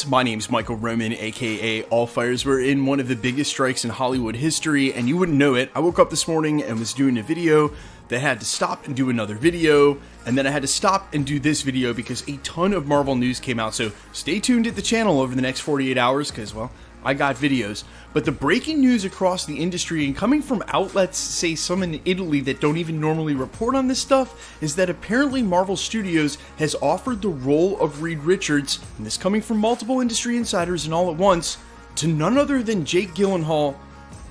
My name's Michael Roman, aka All Fires. We're in one of the biggest strikes in Hollywood history, and you wouldn't know it. I woke up this morning and was doing a video that had to stop and do another video, and then I had to stop and do this video because a ton of Marvel news came out. So stay tuned at the channel over the next 48 hours because, well, I got videos. But the breaking news across the industry, and coming from outlets, say some in Italy that don't even normally report on this stuff, is that apparently Marvel Studios has offered the role of Reed Richards, and this coming from multiple industry insiders and all at once, to none other than Jake Gyllenhaal,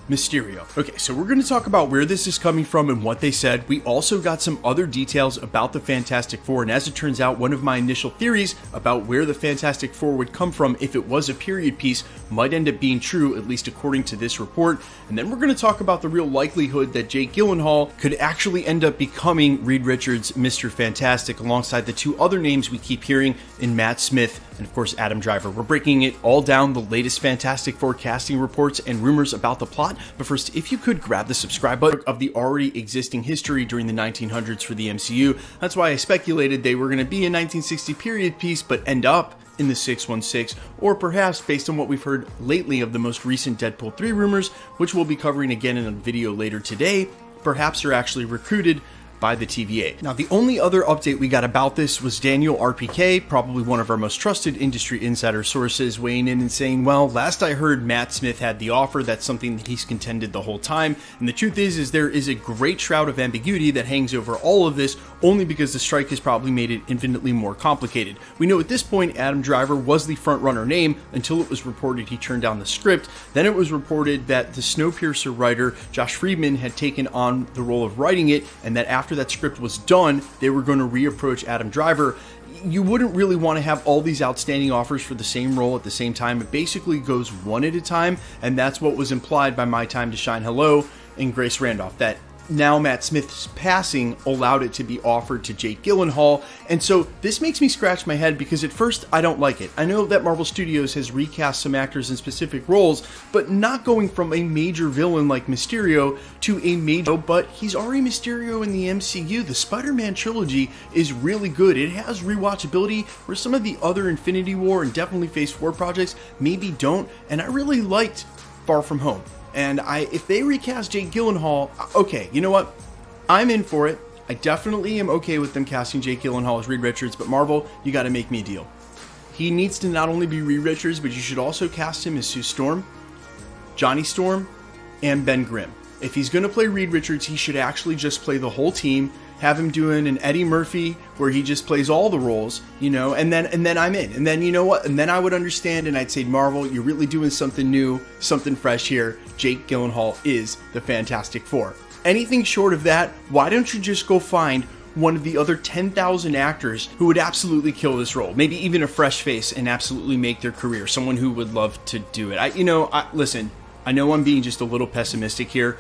Mysterio. Okay, so we're going to talk about where this is coming from and what they said. We also got some other details about the Fantastic Four, and as it turns out, one of my initial theories about where the Fantastic Four would come from if it was a period piece might end up being true, at least according to this report. And then we're going to talk about the real likelihood that Jake Gyllenhaal could actually end up becoming Reed Richards' Mr. Fantastic, alongside the two other names we keep hearing in Matt Smith and, of course, Adam Driver. We're breaking it all down, the latest Fantastic Four casting reports and rumors about the plot. But first, if you could grab the subscribe button of the already existing history during the 1900s for the MCU. That's why I speculated they were going to be a 1960 period piece, but end up in the 616, or perhaps based on what we've heard lately of the most recent Deadpool 3 rumors, which we'll be covering again in a video later today, perhaps they're actually recruited by the TVA. Now, the only other update we got about this was Daniel RPK, probably one of our most trusted industry insider sources, weighing in and saying, well, last I heard Matt Smith had the offer. That's something that he's contended the whole time. And the truth is there is a great shroud of ambiguity that hangs over all of this, only because the strike has probably made it infinitely more complicated. We know at this point Adam Driver was the frontrunner name until it was reported he turned down the script. Then it was reported that the Snowpiercer writer Josh Friedman had taken on the role of writing it, and that after that script was done, they were going to reapproach Adam Driver. You wouldn't really want to have all these outstanding offers for the same role at the same time. It basically goes one at a time, and that's what was implied by My Time to Shine Hello and Grace Randolph, that now Matt Smith's passing allowed it to be offered to Jake Gyllenhaal. And so this makes me scratch my head because at first I don't like it. I know that Marvel Studios has recast some actors in specific roles, but not going from a major villain like Mysterio to a major, but he's already Mysterio in the MCU. The Spider-Man trilogy is really good. It has rewatchability where some of the other Infinity War and definitely Phase 4 projects maybe don't. And I really liked Far From Home. And if they recast Jake Gyllenhaal, okay, you know what? I'm in for it. I definitely am okay with them casting Jake Gyllenhaal as Reed Richards, but Marvel, you got to make me a deal. He needs to not only be Reed Richards, but you should also cast him as Sue Storm, Johnny Storm, and Ben Grimm. If he's going to play Reed Richards, he should actually just play the whole team. Have him doing an Eddie Murphy where he just plays all the roles, you know, and then I'm in. And then, you know what? And then I would understand, and I'd say, Marvel, you're really doing something new, something fresh here. Jake Gyllenhaal is the Fantastic Four. Anything short of that, why don't you just go find one of the other 10,000 actors who would absolutely kill this role? Maybe even a fresh face and absolutely make their career. Someone who would love to do it. Listen, I know I'm being just a little pessimistic here.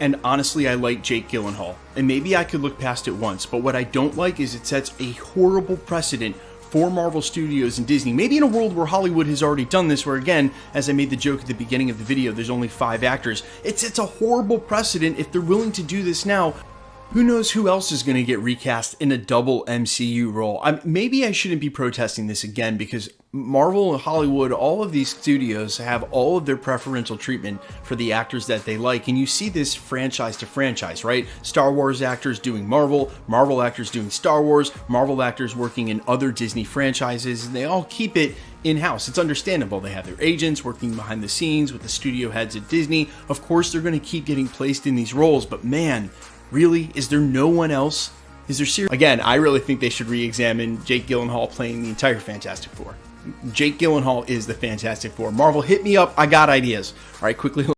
And honestly, I like Jake Gyllenhaal, and maybe I could look past it once, but what I don't like is it sets a horrible precedent for Marvel Studios and Disney. Maybe in a world where Hollywood has already done this, where again, as I made the joke at the beginning of the video, there's only 5 actors. It sets a horrible precedent if they're willing to do this now. Who knows who else is going to get recast in a double MCU role? Maybe I shouldn't be protesting this again, because Marvel and Hollywood, all of these studios have all of their preferential treatment for the actors that they like. And you see this franchise to franchise, right? Star Wars actors doing Marvel, Marvel actors doing Star Wars, Marvel actors working in other Disney franchises, and they all keep it in-house. It's understandable. They have their agents working behind the scenes with the studio heads at Disney. Of course, they're going to keep getting placed in these roles, but man, really? Is there no one else? Is there serious? Again, I really think they should re-examine Jake Gyllenhaal playing the entire Fantastic Four. Jake Gyllenhaal is the Fantastic Four. Marvel, hit me up. I got ideas. All right, quickly.